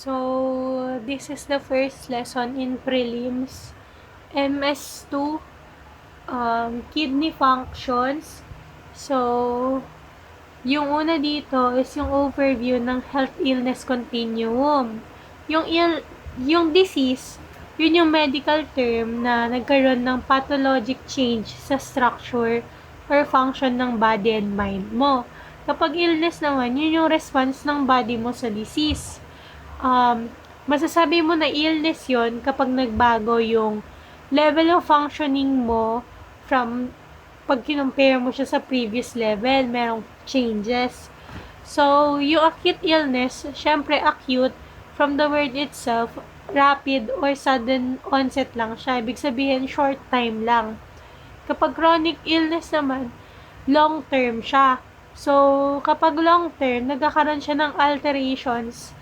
So, this is the first lesson in prelims. MS2, kidney functions. So, yung una dito is yung overview ng health illness continuum. Yung disease, yun yung medical term na nagkaroon ng pathologic change sa structure or function ng body and mind mo. Kapag illness naman, yun yung response ng body mo sa disease. Masasabi mo na illness yon kapag nagbago yung level of functioning mo from pag kinumpare mo siya sa previous level, merong changes. So, yung acute illness, syempre acute, from the word itself, rapid or sudden onset lang siya. Ibig sabihin, short time lang. Kapag chronic illness naman, long term siya. So, kapag long term, nagkakaroon siya ng alterations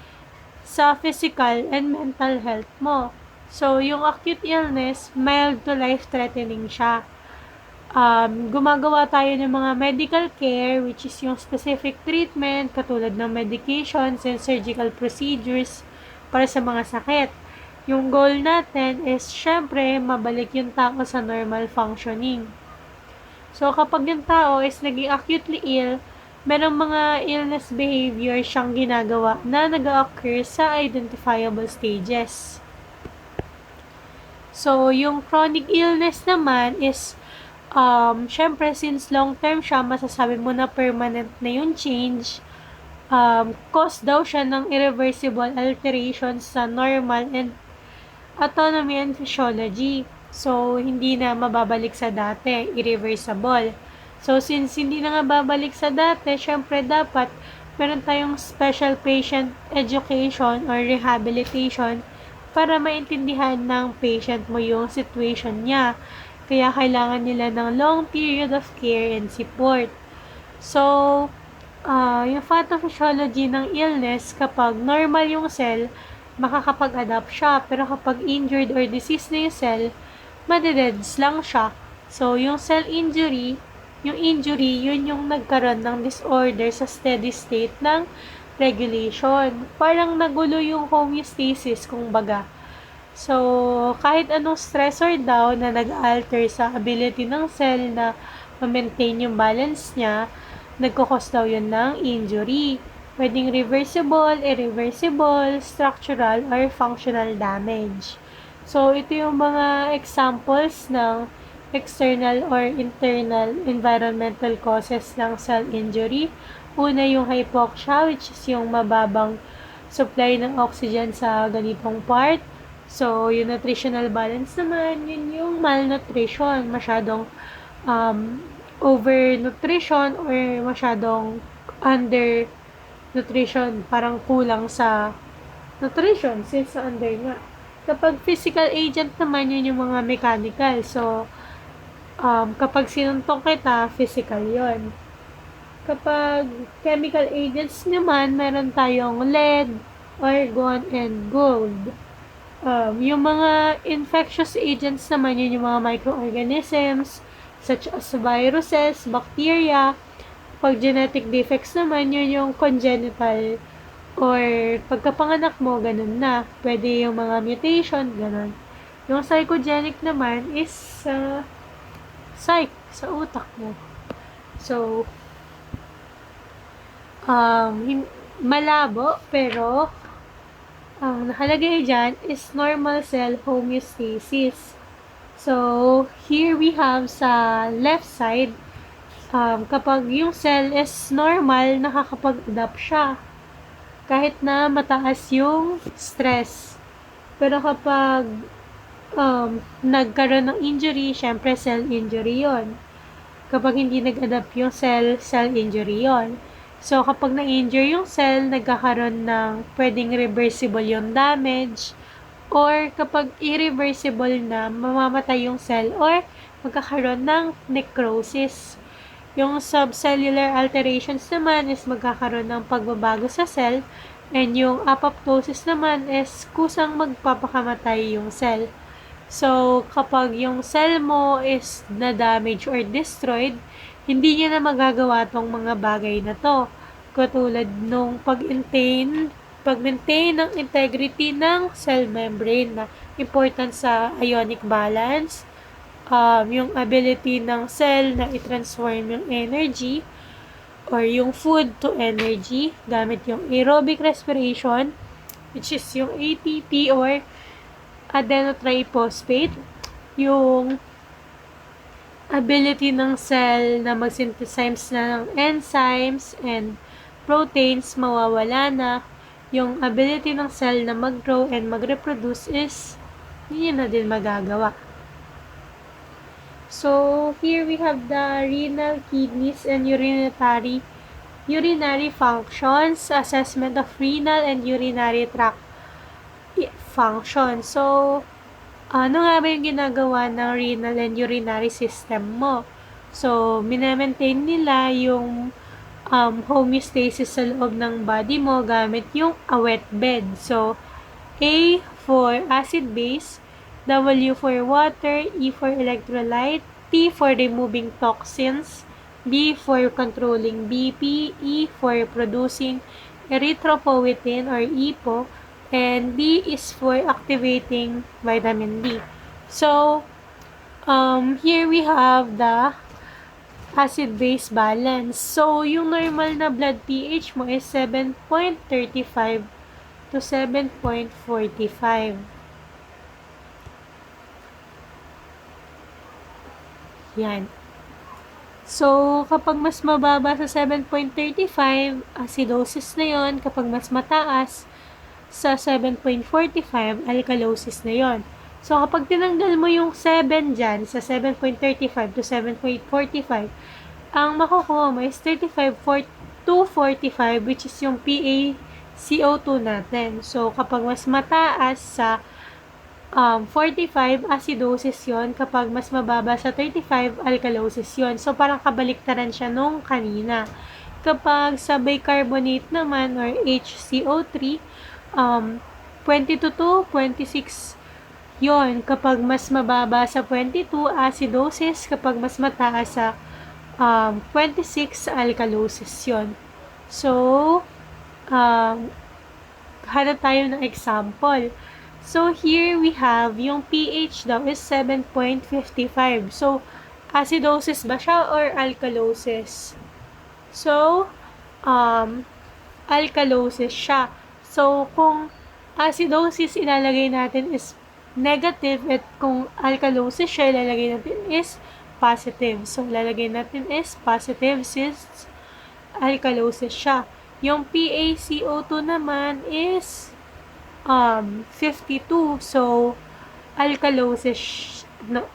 sa physical and mental health mo. So, yung acute illness, mild to life-threatening siya. Gumagawa tayo ng mga medical care, which is yung specific treatment, katulad ng medications and surgical procedures para sa mga sakit. Yung goal natin is, syempre, mabalik yung tao sa normal functioning. So, kapag yung tao is naging acutely ill, merong mga illness behavior siyang ginagawa na nag-occur sa identifiable stages. So, yung chronic illness naman is, syempre, since long-term siya, masasabi mo na permanent na yung change, cause daw siya ng irreversible alterations sa normal and autonomy and physiology. So, hindi na mababalik sa dati, irreversible. So, since hindi na nga babalik sa dati, syempre dapat meron tayong special patient education or rehabilitation para maintindihan ng patient mo yung situation niya. Kaya kailangan nila ng long period of care and support. So, yung pathophysiology ng illness, kapag normal yung cell, makakapag-adapt siya. Pero kapag injured or diseased na yung cell, madededs lang siya. So, yung cell injury, yun yung nagkaroon ng disorder sa steady state ng regulation. Parang nagulo yung homeostasis, kung baga. So, kahit anong stressor daw na nag-alter sa ability ng cell na ma-maintain yung balance niya, nagkukos daw yun ng injury. Pwedeng reversible, irreversible, structural, or functional damage. So, ito yung mga examples ng external or internal environmental causes ng cell injury. Una, yung hypoxia, which is yung mababang supply ng oxygen sa ganitong part. So, yung nutritional balance naman, yun yung malnutrition, masyadong overnutrition or masyadong undernutrition, parang kulang sa nutrition since under nga. Kapag physical agent naman, yun yung mga mechanical. So, kapag sinuntong kita, physical yon. Kapag chemical agents naman, meron tayong lead, argon, and gold. Yung mga infectious agents naman, yun yung mga microorganisms, such as viruses, bacteria. Pag genetic defects naman, yun yung congenital or pagkapanganak mo, ganun na. Pwede yung mga mutation, ganun. Yung psychogenic naman is sa utak mo. So, malabo, pero ang nakalagay dyan is normal cell homeostasis. So, here we have sa left side, kapag yung cell is normal, nakakapag-adapt siya. Kahit na mataas yung stress. Pero kapag nagkaroon ng injury, syempre cell injury yon. Kapag hindi nag-adapt yung cell injury yon. So, kapag na-injure yung cell, nagkakaroon ng pwedeng reversible yung damage, or kapag irreversible na, mamamatay yung cell, or magkakaroon ng necrosis. Yung subcellular alterations naman is magkakaroon ng pagbabago sa cell, and yung apoptosis naman is kusang magpapakamatay yung cell. So, kapag yung cell mo is na-damage or destroyed, hindi niya na magagawa tong mga bagay na to. Katulad nung pag-maintain ng integrity ng cell membrane na important sa ionic balance, yung ability ng cell na i-transform yung energy or yung food to energy gamit yung aerobic respiration, which is yung ATP or adenotriphosphate, yung ability ng cell na mag-synthesize na ng enzymes and proteins, mawawala na. Yung ability ng cell na mag-grow and mag-reproduce is hindi na din magagawa. So, here we have the renal, kidneys, and urinary functions, assessment of renal and urinary tract function. So, ano nga ba yung ginagawa ng renal and urinary system mo? So, minamaintain nila yung homeostasis sa loob ng body mo gamit yung a wet bed. So, A for acid-base, W for water, E for electrolyte, T for removing toxins, B for controlling BP, E for producing erythropoietin or EPO, and D is for activating vitamin D. So, here we have the acid-base balance. So, yung normal na blood pH mo is 7.35 to 7.45. Yan. So, kapag mas mababa sa 7.35, acidosis na yon. Kapag mas mataas sa 7.45, alkalosis na yon. So, kapag tinanggal mo yung 7 dyan, sa 7.35 to 7.45, ang makukuha mo is 35 to 45, which is yung PaCO2 natin. So, kapag mas mataas sa 45, acidosis yon. Kapag mas mababa sa 35, alkalosis yon. So, parang kabaliktaran siya nung kanina. Kapag sa bicarbonate naman, or HCO3, 22 to 26 yon. Kapag mas mababa sa 22, acidosis. Kapag mas mataas sa 26, alkalosis yon. So, hanap tayo ng example. So, here we have yung pH daw is 7.55. So, acidosis ba siya or alkalosis? So, alkalosis siya. So, kung acidosis ilalagay natin is negative at kung alkalosis siya ilalagay natin is positive. So, ilalagay natin is positive since alkalosis siya. Yung PaCO2 naman is 52. So,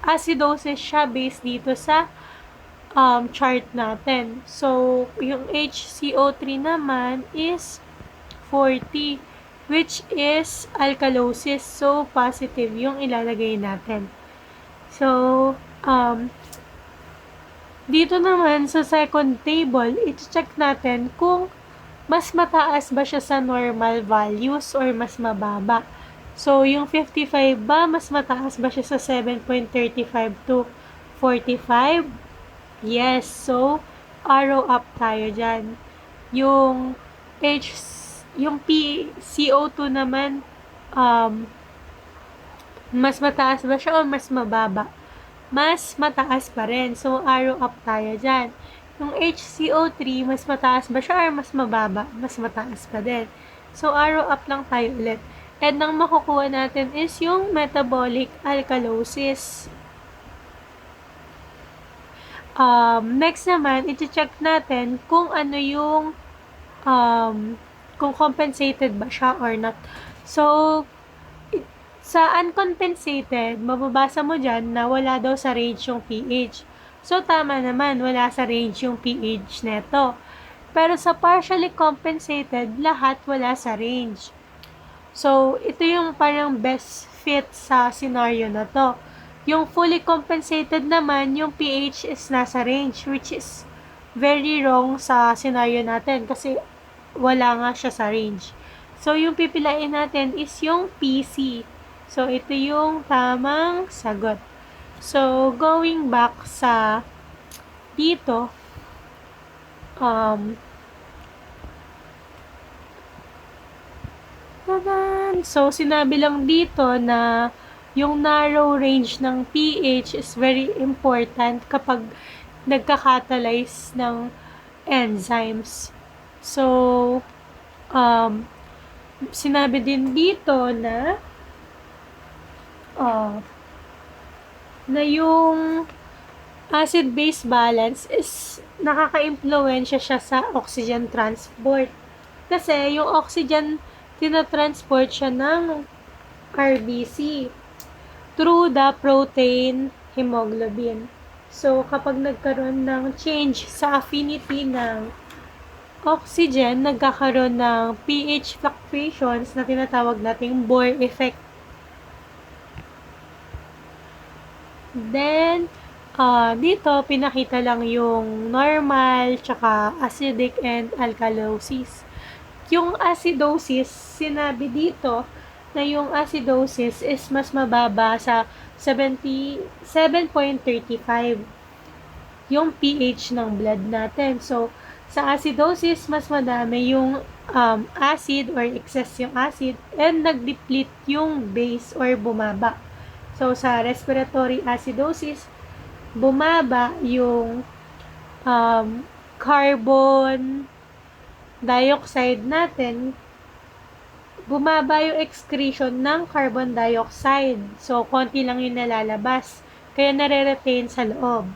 acidosis siya based dito sa chart natin. So, yung HCO3 naman is 40, which is alkalosis. So, positive yung ilalagay natin. So, dito naman sa second table, iti-check natin kung mas mataas ba siya sa normal values or mas mababa. So, yung 55 ba, mas mataas ba siya sa 7.35 to 45? Yes. So, arrow up tayo dyan. Yung PCO2 naman, mas mataas ba siya o mas mababa? Mas mataas pa rin. So, arrow up tayo dyan. Yung HCO3, mas mataas ba siya or mas mababa? Mas mataas pa din. So, arrow up lang tayo ulit. And ang makukuha natin is yung metabolic alkalosis. Next naman, iti-check natin kung ano yung kung compensated ba siya or not. So, sa uncompensated, mababasa mo dyan na wala daw sa range yung pH. So, tama naman, wala sa range yung pH neto. Pero sa partially compensated, lahat wala sa range. So, ito yung parang best fit sa scenario na to. Yung fully compensated naman, yung pH is nasa range, which is very wrong sa scenario natin kasi wala nga siya sa range. So, yung pipilain natin is yung PC. So, ito yung tamang sagot. So, going back sa dito, Tadan! So, sinabi lang dito na yung narrow range ng pH is very important kapag nagka-catalyze ng enzymes. So, sinabi din dito na yung acid-base balance is nakaka-impluwensya siya sa oxygen transport. Kasi yung oxygen, tinatransport siya ng RBC through the protein hemoglobin. So, kapag nagkaroon ng change sa affinity ng oxygen, nagkakaroon ng pH fluctuations na tinatawag nating Bohr effect. Then, dito, pinakita lang yung normal, tsaka acidic and alkalosis. Yung acidosis, sinabi dito na yung acidosis is mas mababa sa 7.35 yung pH ng blood natin. So, sa acidosis, mas madami yung acid or excess yung acid and nag-deplete yung base or bumaba. So, sa respiratory acidosis, bumaba yung carbon dioxide natin, bumaba yung excretion ng carbon dioxide. So, konti lang yung nalalabas. Kaya nare-retain sa loob.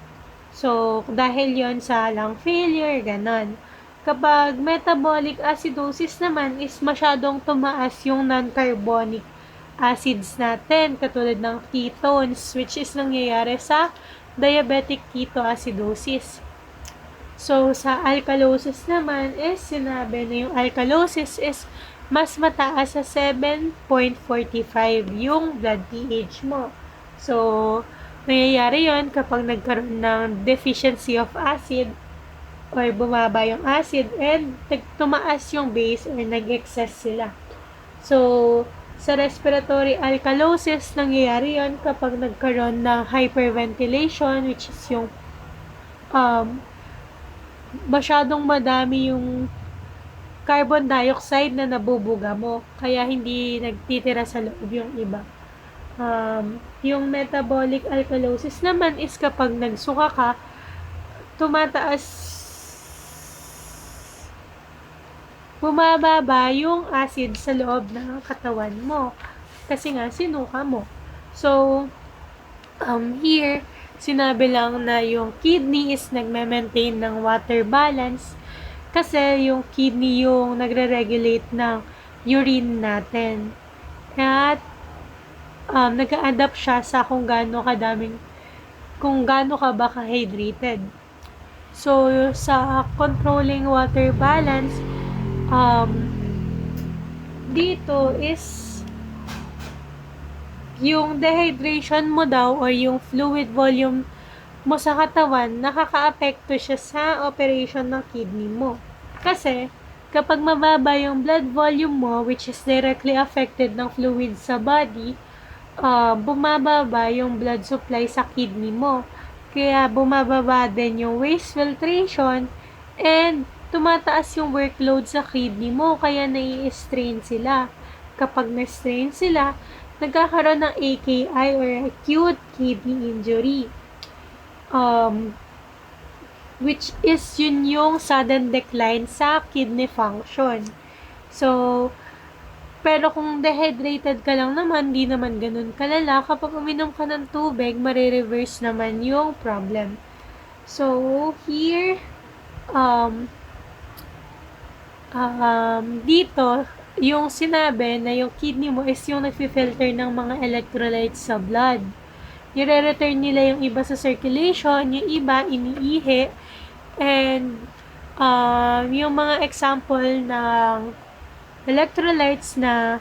So, dahil yon sa lung failure, ganon. Kapag metabolic acidosis naman is masyadong tumaas yung non-carbonic acids natin, katulad ng ketones, which is nangyayari sa diabetic ketoacidosis. So, sa alkalosis naman is sinabi na yung alkalosis is mas mataas sa 7.45 yung blood pH mo. So, nangyayari yon kapag nagkaroon ng deficiency of acid or bumaba yung acid and tumaas yung base or nag-excess sila. So, sa respiratory alkalosis, nangyayari yon kapag nagkaroon ng hyperventilation, which is yung masyadong madami yung carbon dioxide na nabubuga mo, kaya hindi nagtitira sa loob yung iba. Yung metabolic alkalosis naman is kapag nagsuka ka, tumataas, bumababa yung acid sa loob ng katawan mo kasi nga sinuka mo. So, here, sinabi lang na yung kidney is nagme-maintain ng water balance kasi yung kidney yung nagre-regulate ng urine natin. At nag-a-adapt siya sa kung gaano ka ba ka-hydrated. So, sa controlling water balance, dito is yung dehydration mo daw or yung fluid volume mo sa katawan, nakaka-apekto siya sa operation ng kidney mo. Kasi, kapag mababa yung blood volume mo, which is directly affected ng fluid sa body, bumababa yung blood supply sa kidney mo. Kaya, bumababa din yung waste filtration and tumataas yung workload sa kidney mo, kaya nai-strain sila. Kapag na-strain sila, nagkakaroon ng AKI or acute kidney injury. Which is yun yung sudden decline sa kidney function. So, pero kung dehydrated ka lang naman, di naman ganun kalala. Kapag uminom ka ng tubig, marireverse naman yung problem. So, here, dito, yung sinabi na yung kidney mo is yung nagfi-filter ng mga electrolytes sa blood. Nire-return nila yung iba sa circulation, yung iba iniihi, and yung mga example ng electrolytes na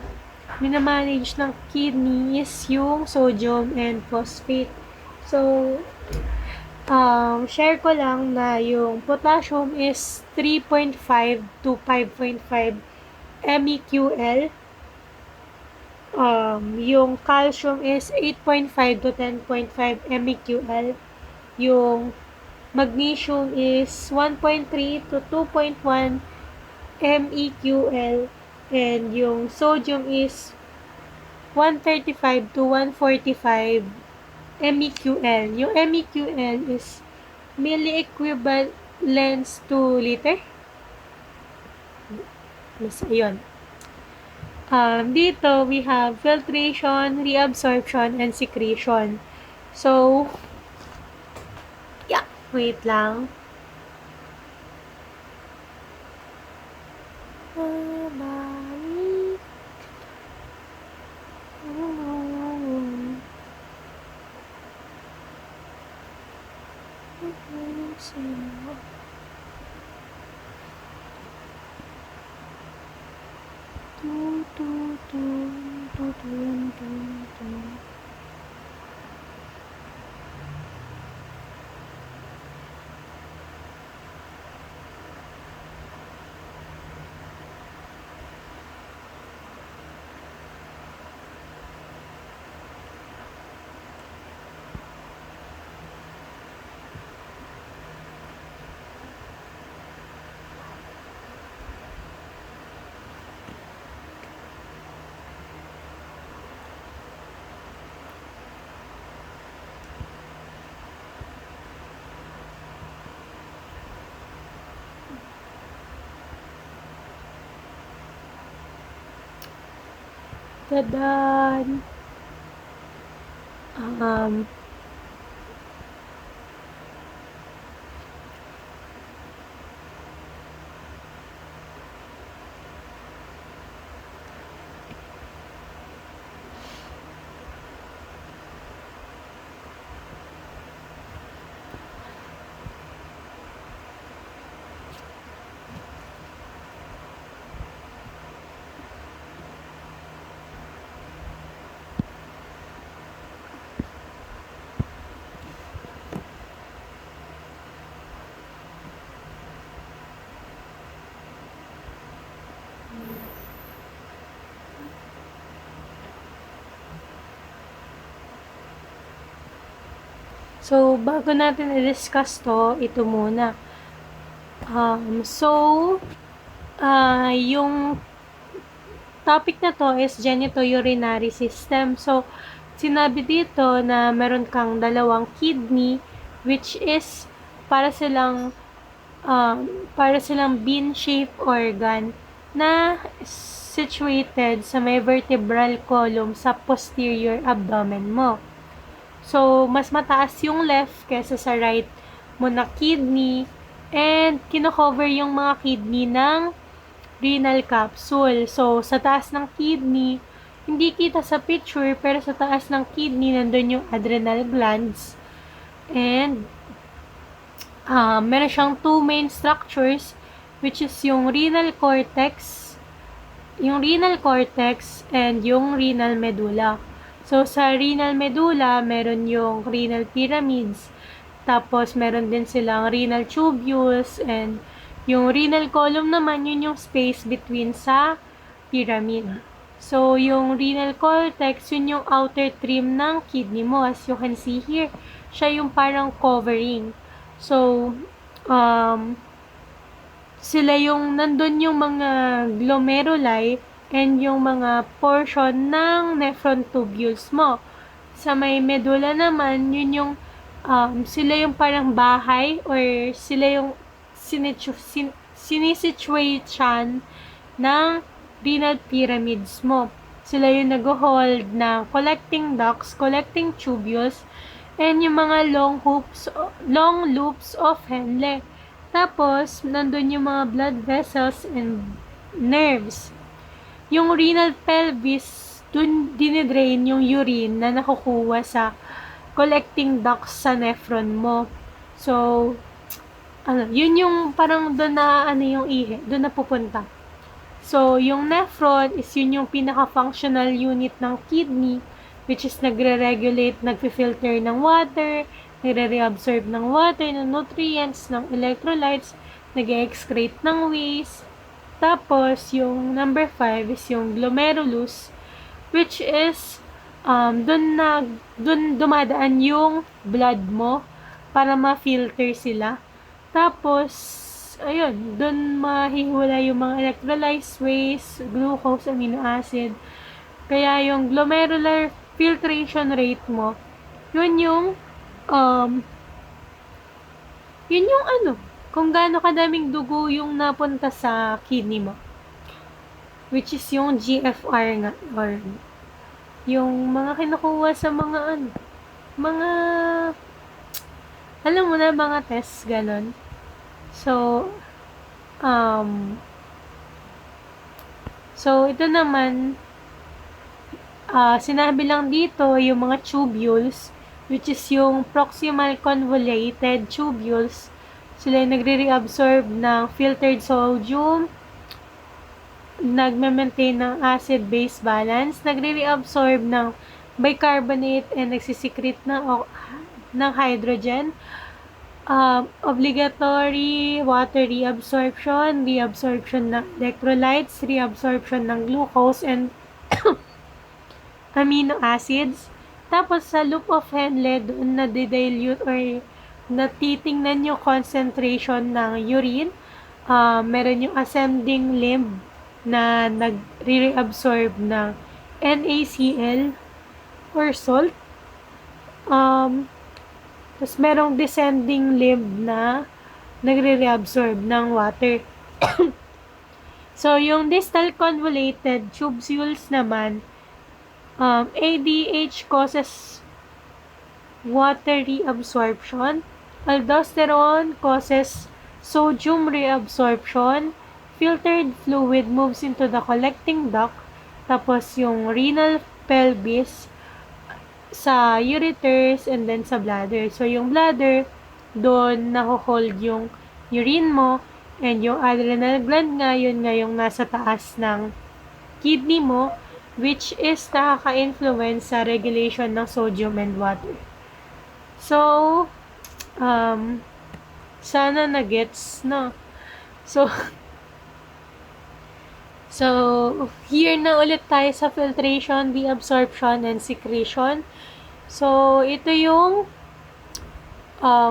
minamanage ng kidney is yung sodium and phosphate. So, share ko lang na yung potassium is 3.5 to 5.5 MEQL. Yung calcium is 8.5 to 10.5 MEQL. Yung magnesium is 1.3 to 2.1 MEQL. and yung sodium is 135 to 145 MEQL. Yung MEQL is milliequivalents to liter. Yun. Dito, we have filtration, reabsorption, and secretion. So, yeah, wait lang. Dadan. So, bago natin i-discuss to, ito muna. Yung topic na to is genitourinary system. So, sinabi dito na meron kang dalawang kidney, which is para silang bean-shaped organ na situated sa may vertebral column sa posterior abdomen mo. So, mas mataas yung left kaysa sa right mo na kidney, and kino-cover yung mga kidney ng renal capsule. So, sa taas ng kidney, hindi kita sa picture, pero sa taas ng kidney, nandun yung adrenal glands. And, meron siyang two main structures, which is yung renal cortex and yung renal medulla. So, sa renal medulla, meron yung renal pyramids. Tapos, meron din silang renal tubules. And yung renal column naman, yun yung space between sa pyramid. So, yung renal cortex, yun yung outer trim ng kidney mo. As you can see here, siya yung parang covering. So, sila yung nandun yung mga glomeruli and yung mga portion ng nephron tubules mo. Sa may medulla naman, yun yung sila yung parang bahay or sila yung sinisituation ng renal pyramids mo. Sila yung nag-hold ng collecting ducts, collecting tubules, and yung mga long loops of Henle. Tapos, nandun yung mga blood vessels and nerves. Yung renal pelvis, dun dinidrain yung urine na nakukuha sa collecting ducts sa nephron mo. So, yun yung parang doon na yung ihe, doon na pupunta. So, yung nephron is yun yung pinaka-functional unit ng kidney, which is nagre-regulate, nagfi-filter ng water, nagre-reabsorb ng water, ng nutrients, ng electrolytes, nag-excrete ng waste. Tapos, yung number 5 is yung glomerulus, which is dun dumadaan yung blood mo para ma-filter sila. Tapos, ayun, dun mahihiwala yung mga electrolytes, waste, glucose, amino acid. Kaya yung glomerular filtration rate mo, yun yung, um, yun yung ano, kung gaano kadaming dugo yung napunta sa kidney mo. Which is yung GFR nga, or yung mga kinukuha sa mga ano, mga, alam mo na, mga tests, ganon. So, um, ito naman, sinabi lang dito yung mga tubules, which is yung proximal convoluted tubules. Sila yung nagre-reabsorb ng filtered sodium, nagme-maintain ng acid-base balance, nagre-reabsorb ng bicarbonate, and nagsisecrete ng hydrogen. Obligatory water reabsorption, reabsorption ng electrolytes, reabsorption ng glucose and amino acids. Tapos sa loop of Henle, doon na-dilute or natitingnan yung concentration ng urine. Meron yung ascending limb na nagre-reabsorb ng NaCl or salt. Tapos merong descending limb na nagre-reabsorb ng water. So, yung distal convoluted tubules naman, ADH causes water reabsorption. Aldosterone causes sodium reabsorption. Filtered fluid moves into the collecting duct. Tapos yung renal pelvis sa ureters and then sa bladder. So, yung bladder, doon naho-hold yung urine mo, and yung adrenal gland nga, yun nga yung nasa taas ng kidney mo, which is nakaka-influence sa regulation ng sodium and water. So, sana na-gets, no? So, here na ulit tayo sa filtration, deabsorption, and secretion. So, ito yung,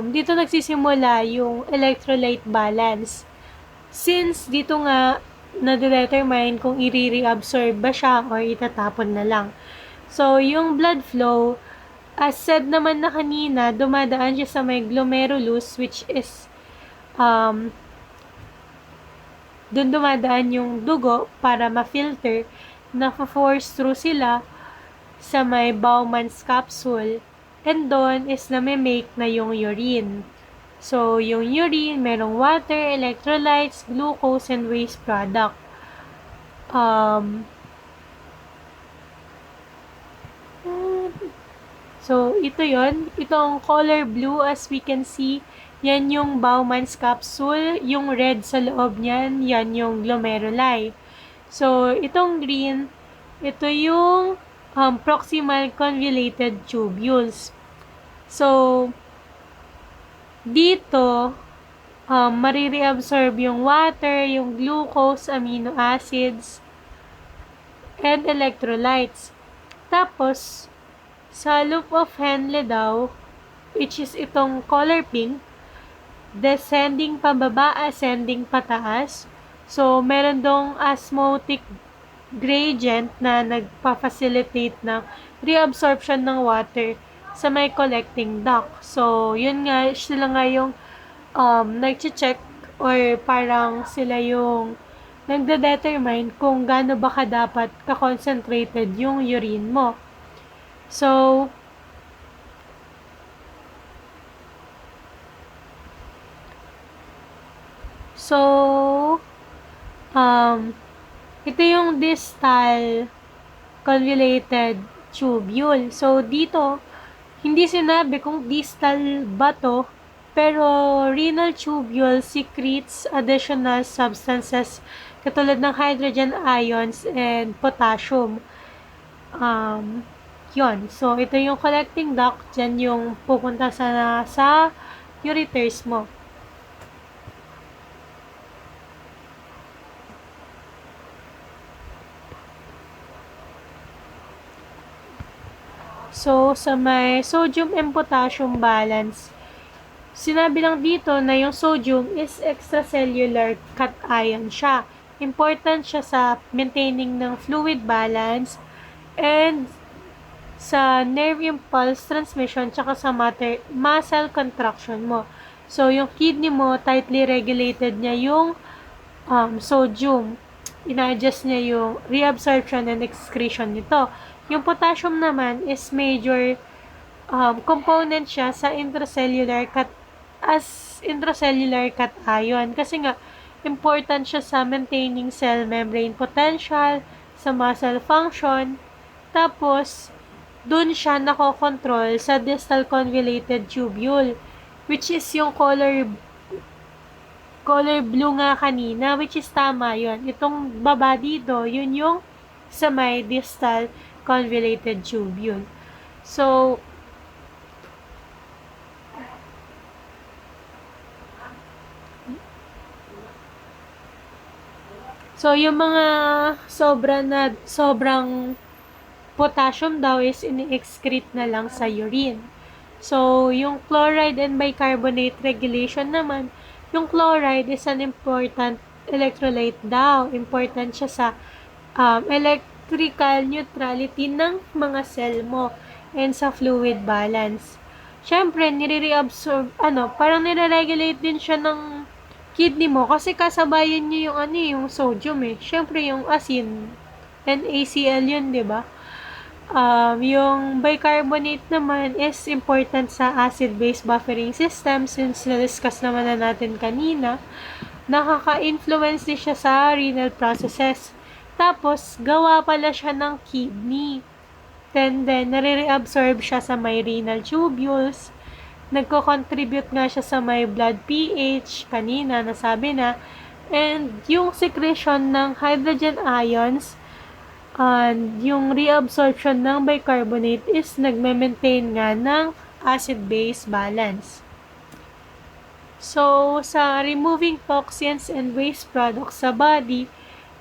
dito nagsisimula yung electrolyte balance. Since dito nga, na-determine kung i-reabsorb ba siya or itatapon na lang. So, yung blood flow, as said naman na kanina, dumadaan siya sa may glomerulus, which is, doon dumadaan yung dugo para ma-filter, na-force through sila sa may Bowman's capsule, and doon is na-make na yung urine. So, yung urine, merong water, electrolytes, glucose, and waste product. So, ito yon. Itong color blue, as we can see, yan yung Bowman's capsule. Yung red sa loob niyan, yan yung glomeruli. So, itong green, ito yung proximal convoluted tubules. So, dito, marireabsorb yung water, yung glucose, amino acids, and electrolytes. Tapos, sa loop of Henle daw, which is itong color pink, descending pababa, ascending pataas. So, meron dong osmotic gradient na nagpa-facilitate ng reabsorption ng water sa may collecting duct. So, yun nga, sila nga yung nag-check or parang sila yung nagde-determine kung gaano ba ka dapat ka-concentrated yung urine mo. So, ito yung distal convoluted tubule. So, dito, hindi sinabi kung distal ba to, pero renal tubule secretes additional substances katulad ng hydrogen ions and potassium. Yun. So, ito yung collecting duct. Dyan yung pupunta sa ureters mo. So, sa may sodium and potassium balance, Sinabi lang dito na yung sodium is extracellular cation siya. Important siya sa maintaining ng fluid balance and sa nerve impulse transmission tsaka sa muscle contraction mo. So, yung kidney mo, tightly regulated niya yung sodium. Ina-adjust niya yung reabsorption and excretion nito. Yung potassium naman is major component siya sa intracellular cation kasi nga important siya sa maintaining cell membrane potential, sa muscle function, tapos dun siya nakokontrol sa distal convoluted tubule, which is yung color blue nga kanina, which is tama yun. Itong baba dito, yun yung sa may distal convoluted tubule. So, yung mga sobrang potassium daw is ini-excrete na lang sa urine. So, yung chloride and bicarbonate regulation naman, yung chloride is an important electrolyte daw. Important siya sa electrical neutrality ng mga cell mo and sa fluid balance. Siyempre, nire-reabsorb, parang nire-regulate din siya ng kidney mo kasi kasabayan niya yung yung sodium eh. Siyempre, yung asin, NaCl yun, di ba? Yung bicarbonate naman is important sa acid-base buffering system since na-discuss naman na natin kanina. Nakaka-influence din siya sa renal processes. Tapos, gawa pala siya ng kidney. Then, nare-reabsorb siya sa may renal tubules. Nagko-contribute nga siya sa may blood pH, kanina nasabi na. And yung secretion ng hydrogen ions and yung reabsorption ng bicarbonate is nagme-maintain nga ng acid-base balance. So, sa removing toxins and waste products sa body,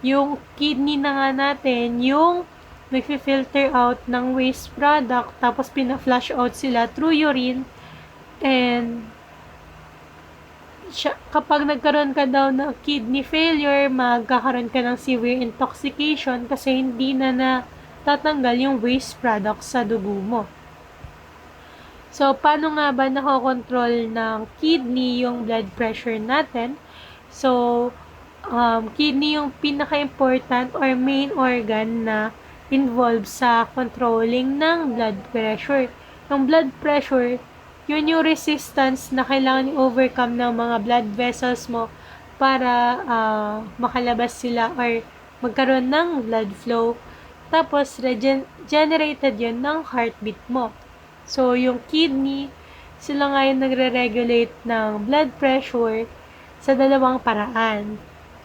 yung kidney na nga natin, yung nag-filter out ng waste product, tapos pina-flush out sila through urine, and kapag nagkaroon ka daw ng kidney failure, magkakaroon ka ng severe intoxication kasi hindi na natatanggal yung waste products sa dugo mo. So, paano nga ba nakokontrol ng kidney yung blood pressure natin? So, kidney yung pinaka-important or main organ na involved sa controlling ng blood pressure. Yung blood pressure, yun yung resistance na kailangan i-overcome ng mga blood vessels mo para makalabas sila or magkaroon ng blood flow. Tapos, generated yun ng heartbeat mo. So, yung kidney, sila nga yung nagre-regulate ng blood pressure sa dalawang paraan.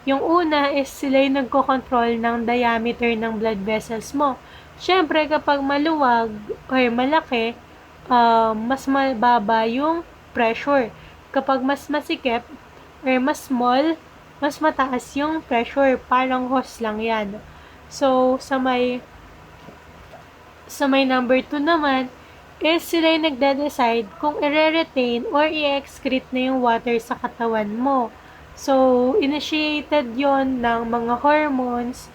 Yung una is sila yung nagko-control ng diameter ng blood vessels mo. Siyempre, kapag maluwag or malaki, mas mababa yung pressure. Kapag mas masikip or mas small, mas mataas yung pressure. Parang hose lang yan. So, sa may number 2 naman, is sila yung nagde-decide kung i-retain or i-excrete na yung water sa katawan mo. So, initiated yon ng mga hormones,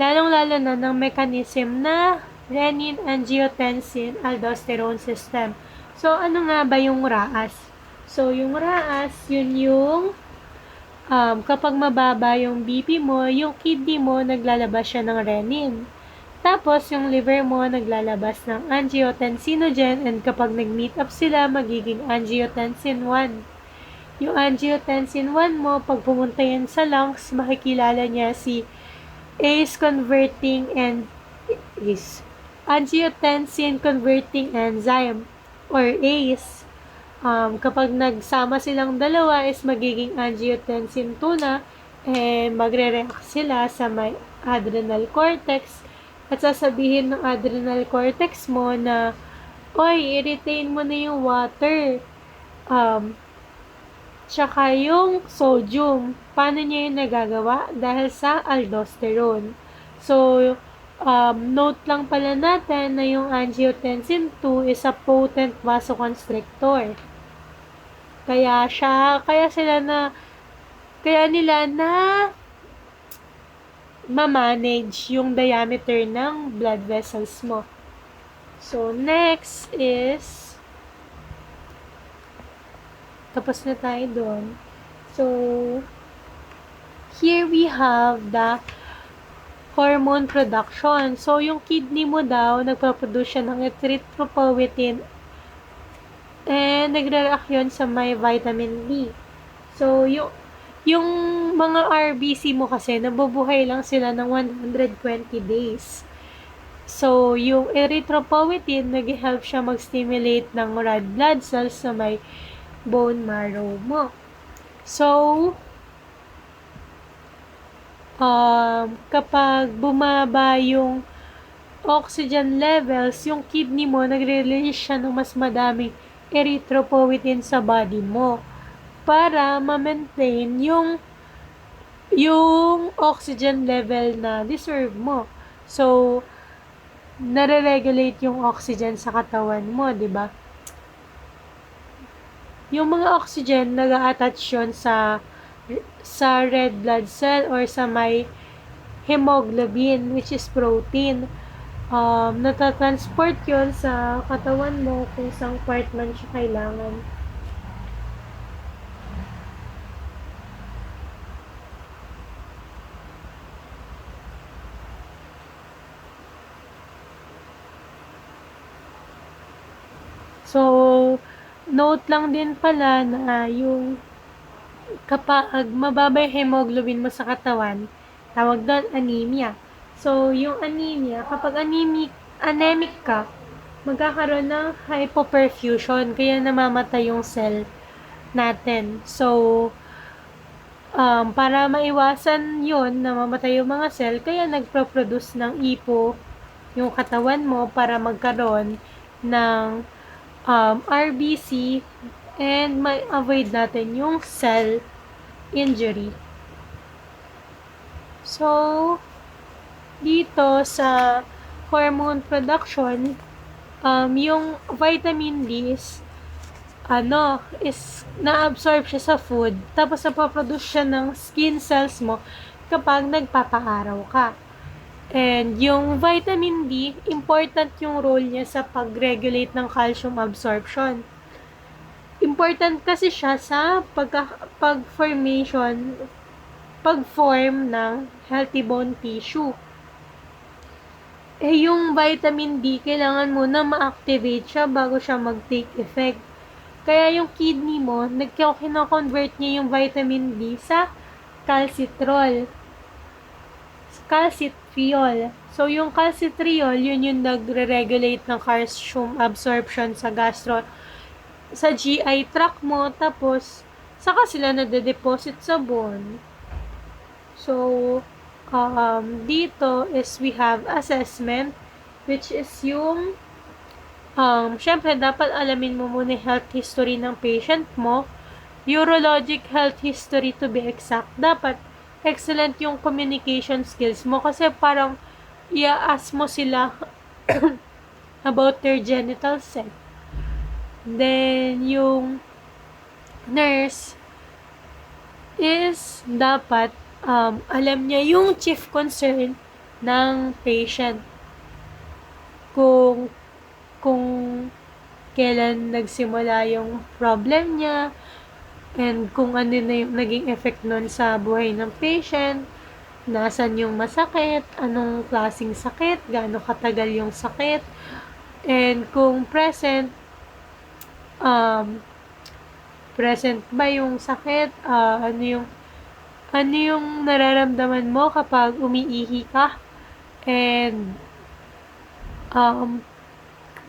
lalong-lalo na ng mechanism na renin-angiotensin-aldosterone system. So, ano nga ba yung RAAS? So, yung RAAS, yun yung kapag mababa yung BP mo, yung kidney mo, naglalabas siya ng renin. Tapos, yung liver mo, naglalabas ng angiotensinogen, and kapag nag-meet up sila, magiging angiotensin 1. Yung angiotensin 1 mo, pag pumunta yan sa lungs, makikilala niya si angiotensin converting enzyme, or ACE. Kapag nagsama silang dalawa, is magiging angiotensin 2 na, and magre-react sila sa may adrenal cortex, at sasabihin ng adrenal cortex mo na, oy, i-retain mo na yung water. Tsaka yung sodium. Paano niya yung nagagawa? Dahil sa aldosterone. So, note lang pala natin na yung angiotensin 2 is a potent vasoconstrictor. Kaya nila na ma-manage yung diameter ng blood vessels mo. So, next is, tapos na tayo doon. So, here we have the hormone production. So, yung kidney mo daw, nagpaproduce siya ng erythropoietin and nagre-react yun sa may vitamin D. So, yung mga RBC mo kasi, nabubuhay lang sila ng 120 days. So, yung erythropoietin, nag-help siya mag-stimulate ng red blood cells sa may bone marrow mo. So, kapag bumaba yung oxygen levels, yung kidney mo, nagre-release siya ng mas madaming erythropoietin sa body mo para ma-maintain yung oxygen level na deserve mo. So, nare-regulate yung oxygen sa katawan mo, di ba? Yung mga oxygen, nag-a-attach yun sa red blood cell or sa may hemoglobin, which is protein. Natatransport yun sa katawan mo kung saan part man siya kailangan. So, note lang din pala na yung kapag mababa yung hemoglobin mo sa katawan, tawag doon anemia. So, yung anemia, kapag anemic ka, magkakaroon ng hypoperfusion, kaya namamatay yung cell natin. So, para maiwasan yun, na mamatay yung mga cell, kaya nagproproduce ng EPO yung katawan mo para magkaroon ng RBC and may avoid natin yung cell injury. So, dito sa hormone production, yung vitamin D is na-absorb siya sa food, tapos napaproduce siya ng skin cells mo kapag nagpapaaraw ka. And yung vitamin D, important yung role niya sa pag-regulate ng calcium absorption. Important kasi siya sa pag-form ng healthy bone tissue. Yung vitamin D, kailangan mo na ma-activate siya bago siya mag-take effect. Kaya yung kidney mo, kino-convert niya yung vitamin D sa calcitriol. So, yung calcitriol, yun yung nagre-regulate ng calcium absorption sa GI tract mo, tapos saka sila nade-deposit sa bone. So, dito is we have assessment, which is yung syempre dapat alamin mo muna health history ng patient mo, urologic health history to be exact. Dapat excellent yung communication skills mo kasi parang i-ask mo sila about their genital set. Then, yung nurse is dapat alam niya yung chief concern ng patient. Kung kailan nagsimula yung problem niya, and kung ano na yung naging effect nun sa buhay ng patient, nasan yung masakit, anong klaseng sakit, gaano katagal yung sakit, and kung present ba yung sakit, ano yung nararamdaman mo kapag umiihi ka, and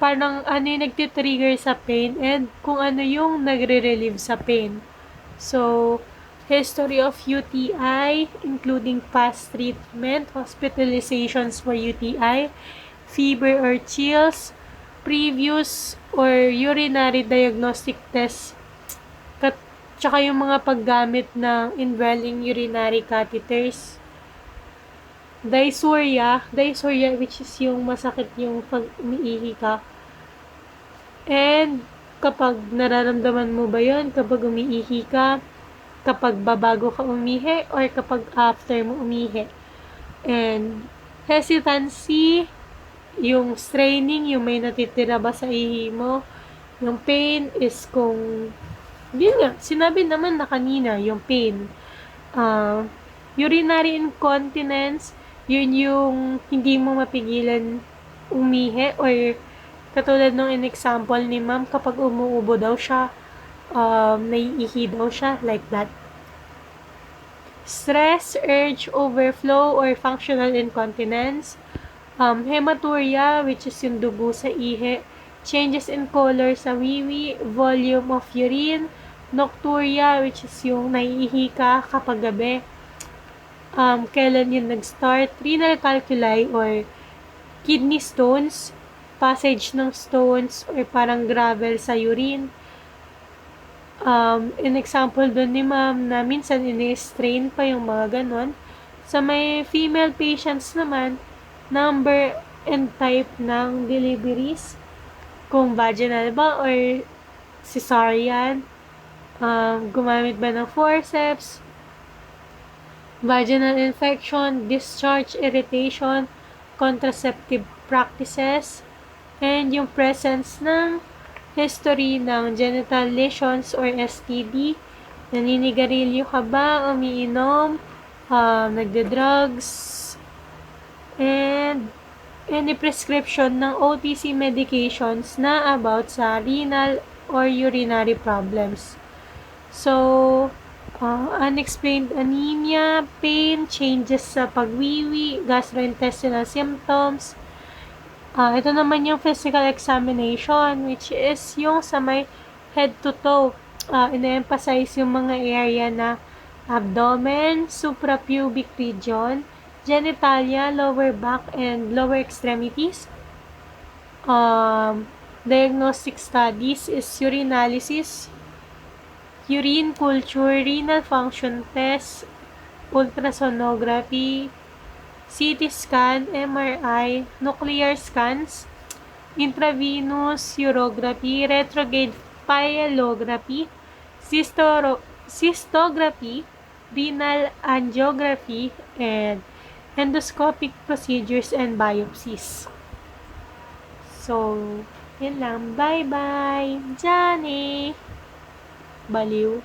parang ano yung nagtitrigger sa pain, and kung ano yung nagre-relieve sa pain. So, history of UTI, including past treatment, hospitalizations for UTI, fever or chills, previous or urinary diagnostic test, tsaka yung mga paggamit ng indwelling urinary catheters, dysuria, which is yung masakit yung pag umiihi ka, and kapag nararamdaman mo ba yon kapag umiihi ka, kapag babago ka umihi, or kapag after mo umihi. And hesitancy, yung straining, yung may natitira ba sa ihi mo. Yung pain is kung, yun nga, sinabi naman na kanina, yung pain. Urinary incontinence, yun yung hindi mo mapigilan umihi, or katulad nung in-example ni ma'am, kapag umuubo daw siya, naiihi daw siya, like that. Stress, urge, overflow, or functional incontinence. Hematuria, which is yung dugo sa ihi. Changes in color sa wiwi, volume of urine. Nocturia, which is yung naiihi ka kapag gabi. Kailan yun nag-start. Renal calculi or kidney stones, passage ng stones or parang gravel sa urine. In example doon ni ma'am na minsan ini-strain pa yung mga ganon. Sa may female patients naman, number and type ng deliveries, kung vaginal ba or cesarean, gumamit ba ng forceps, vaginal infection, discharge, irritation, contraceptive practices, and yung presence ng history ng genital lesions or STD, naninigarilyo ka ba, umiinom, nagde-drugs, and any prescription ng OTC medications na about sa renal or urinary problems. So, unexplained anemia, pain, changes sa pagwiwi, gastrointestinal symptoms. Ito naman yung physical examination, which is yung sa may head to toe. Ina-emphasize yung mga area na abdomen, suprapubic region, genitalia, lower back, and lower extremities. Diagnostic studies is urinalysis, urine culture, renal function test, ultrasonography, CT scan, MRI, nuclear scans, intravenous urography, retrograde pyelography, cystography, renal angiography, and endoscopic procedures and biopsies. So, yun lang. Bye-bye! Johnny! Baliw.